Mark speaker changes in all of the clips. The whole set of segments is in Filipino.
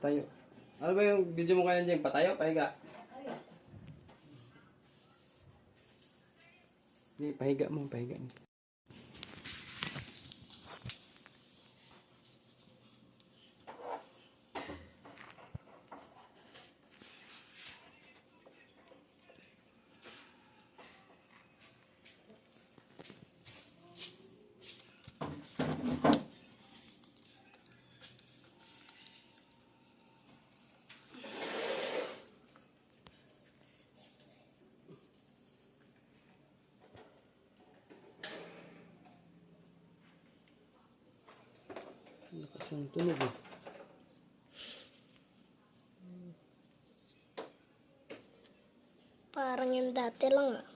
Speaker 1: patayo. Ano ba yung video mo kaya dyan? Patayo? Pahiga? Hindi, pahiga mo, pahiga mo. Lakas ang tunog eh.
Speaker 2: Parang yung dati lang ah.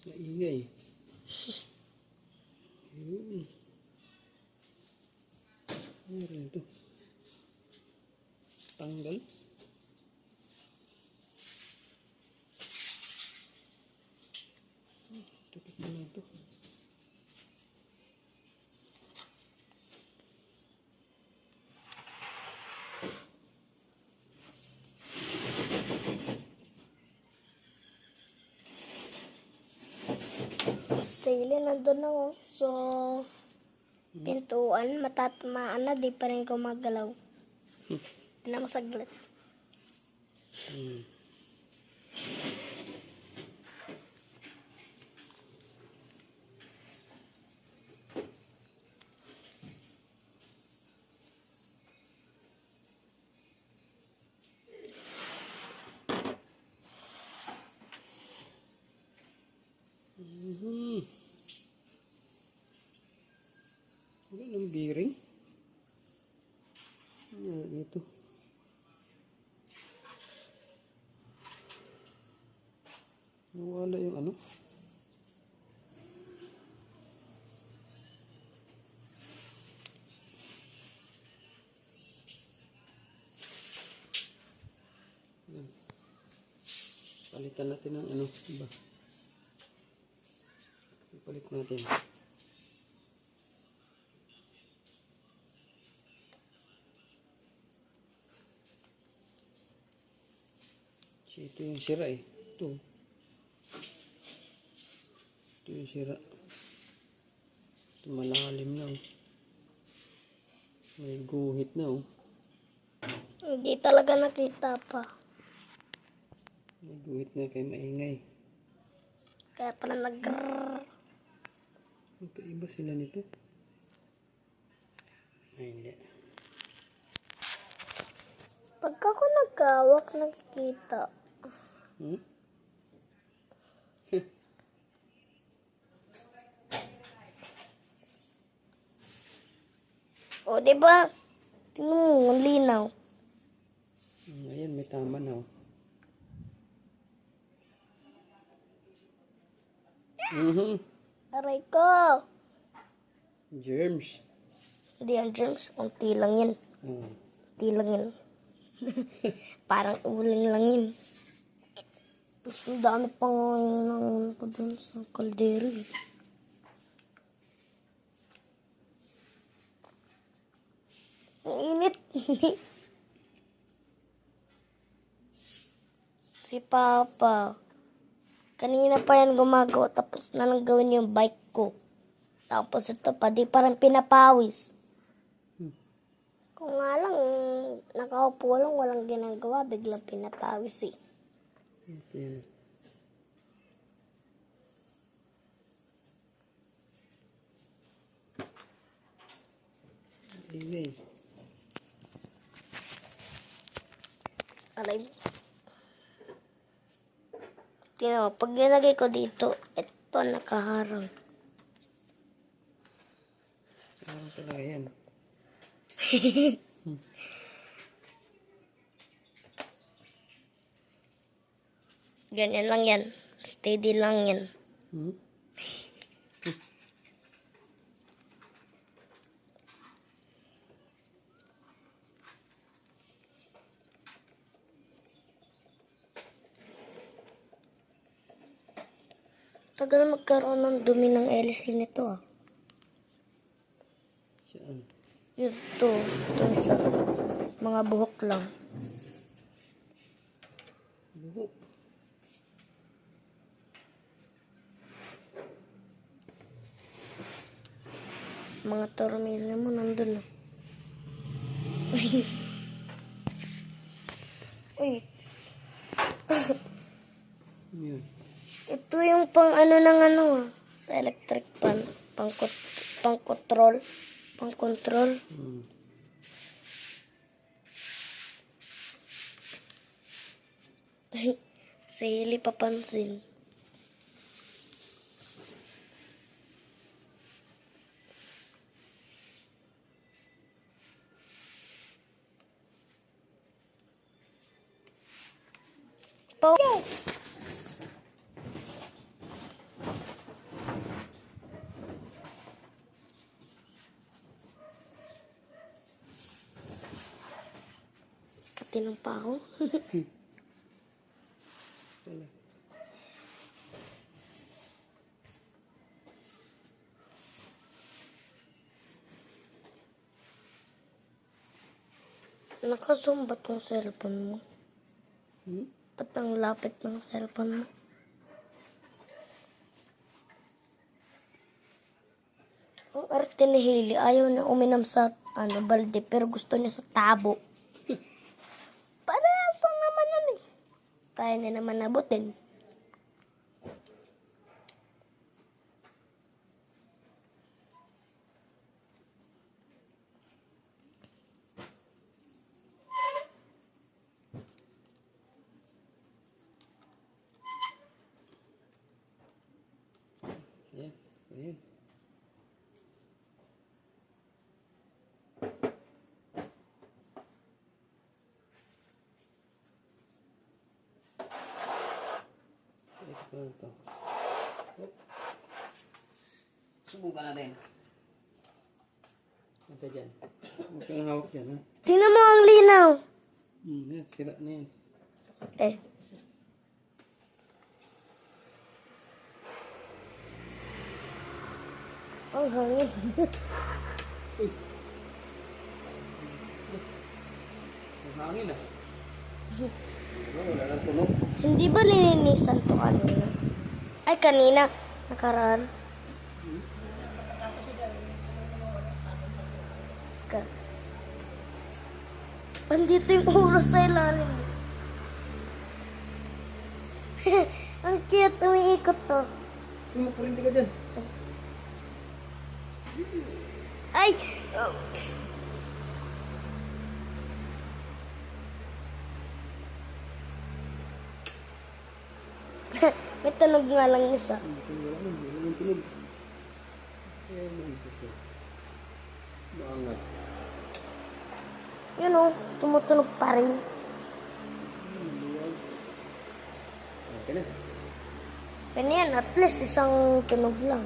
Speaker 1: Naingay. Ayun. Meron ito. Tanggal. Tapos na ito.
Speaker 2: Sili nandun na oh. So, pintuan, matatamaan na, di pa rin gumagalaw. Tignan mo saglit.
Speaker 1: Wala ng bearing. Ito. Nawala yung ano. Yan. Palitan natin ng ano. Iba. Palit natin. Ito yung sira eh. Ito. Ito yung sira. Ito malalim na oh. May guhit na oh.
Speaker 2: Hindi talaga nakita pa.
Speaker 1: May guhit na kaya maingay.
Speaker 2: Kaya pala nag-grrrr.
Speaker 1: Magkaiba sila nito. Ay hindi.
Speaker 2: Pagka ko nagkawak, nakikita. O, diba? Tingnan mo, ang linaw.
Speaker 1: Ayan, may tama na oh.
Speaker 2: Aray ko.
Speaker 1: Germs.
Speaker 2: Hindi yan germs. Unti lang yan. Unti lang yan. Parang uling lang yun. Tapos ang dami pa nga yun ko dun sa kaldero eh. Ang init. Si Papa. Kanina pa yan gumagawa. Tapos na lang gawin yung bike ko. Tapos ito pa. Di parang pinapawis. Kung nga lang, nakaupo lang, walang ginagawa. Biglang pinapawis eh.
Speaker 1: Okay. Ingay.
Speaker 2: Aray. Tingnan mo, pag nilagay ko dito, ito nakaharang.
Speaker 1: Ano talaga yan?
Speaker 2: Ganyan lang yan. Steady lang yan.
Speaker 1: Hmm?
Speaker 2: Tagal magkaroon ng dumi ng LC nito ah.
Speaker 1: Saan?
Speaker 2: Ito isa. Mga buhok lang.
Speaker 1: Buhok.
Speaker 2: Mga tornilyo mo nandun ah. Uy,
Speaker 1: Yun.
Speaker 2: ito yung pang ano ng ano ah. Sa electric pan. Pang control. Pang control.
Speaker 1: Hmm.
Speaker 2: Sa hili papansin. Pau. Katinong pa ako.
Speaker 1: Wala.
Speaker 2: Naka-zoom ba tong cellphone mo?
Speaker 1: Hmm?
Speaker 2: Ba't ang lapit ng cellphone mo? Ang arte ni Hailey, ayaw na uminom sa balde, pero gusto niya sa tabo. Parehas lang naman yan eh. Kaya niya naman nabutin.
Speaker 1: Ayan. Ayan. Ito pa ito. Subukan natin. Ito dyan. Huwag kang hawak dyan, ha?
Speaker 2: Tingnan mo ang linaw.
Speaker 1: Yan, sira na yan.
Speaker 2: Eh. Ang hangin.
Speaker 1: Ang hangin, ah. Wala nang tunog.
Speaker 2: Hindi ba lininisan to kanina? Ay, kanina. Nakaraan. Andito yung oras sa ilalim. Ang cute. Umiikot to.
Speaker 1: Kumakurinti ka dyan.
Speaker 2: Ay! Oh. May tunog nga lang isa.
Speaker 1: Wala nang tunog. Ayan, ito. Maangat.
Speaker 2: Yun o, tumutunog pa rin.
Speaker 1: Okay na.
Speaker 2: Kaya yan, at least isang tunog lang.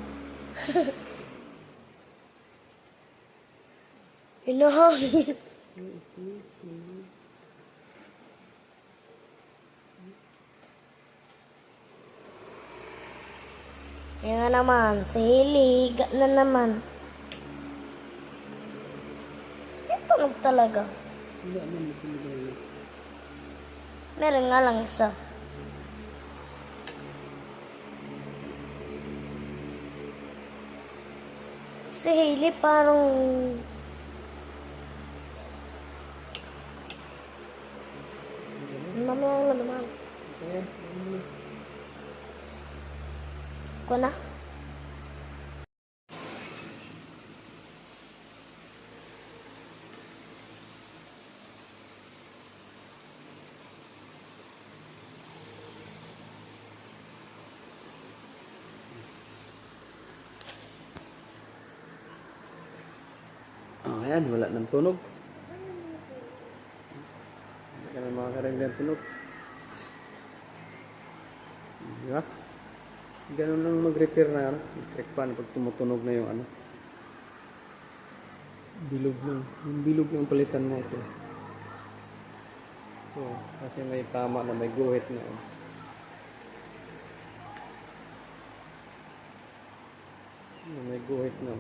Speaker 2: Hinahangin. Yan nga naman, si Hailey, higa na naman. May tunog talaga.
Speaker 1: Wala naman tunog na yun.
Speaker 2: Meron nga lang isa. Si Hailey parang... Mamaya na naman.
Speaker 1: Ayan.
Speaker 2: Ko na.
Speaker 1: Yan, wala nang tunog. Hindi ka na makakaragdag tunog. Diba? Ganun lang mag-repair na ano. Electric fan pag tumutunog na yung ano. Bilog lang. Yung bilog yung palitan mo ito. So, kasi may tama na may guhit na. May guhit na.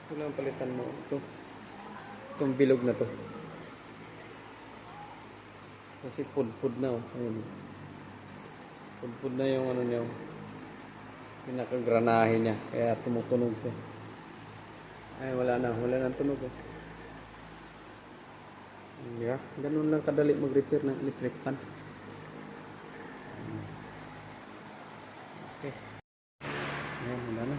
Speaker 1: Ito lang ang palitan mo. Ito. Itong bilog na to. Kasi pud-pud na. Ayun. Pud-pud na yung ano niya. Pinakagranahe niya. Kaya tumutunog siya. Ay, wala na. Wala nang tunog. Yeah, ganun lang kadali mag-repair ng electric fan. Okay. Ayan, wala na.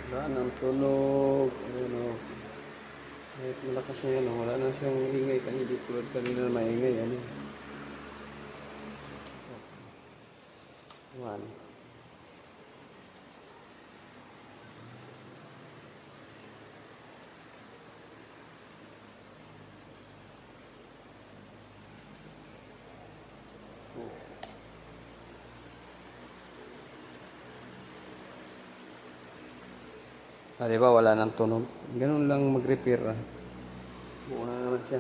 Speaker 1: Wala nang tunog. Ayan o. Kahit malakas na yan o. Wala na siyang ingay. Hindi tulad kanina na maingay. Ano. Ayan. Ah, di ba wala nang tunog? Ganun lang mag-repair. Buo na naman siya.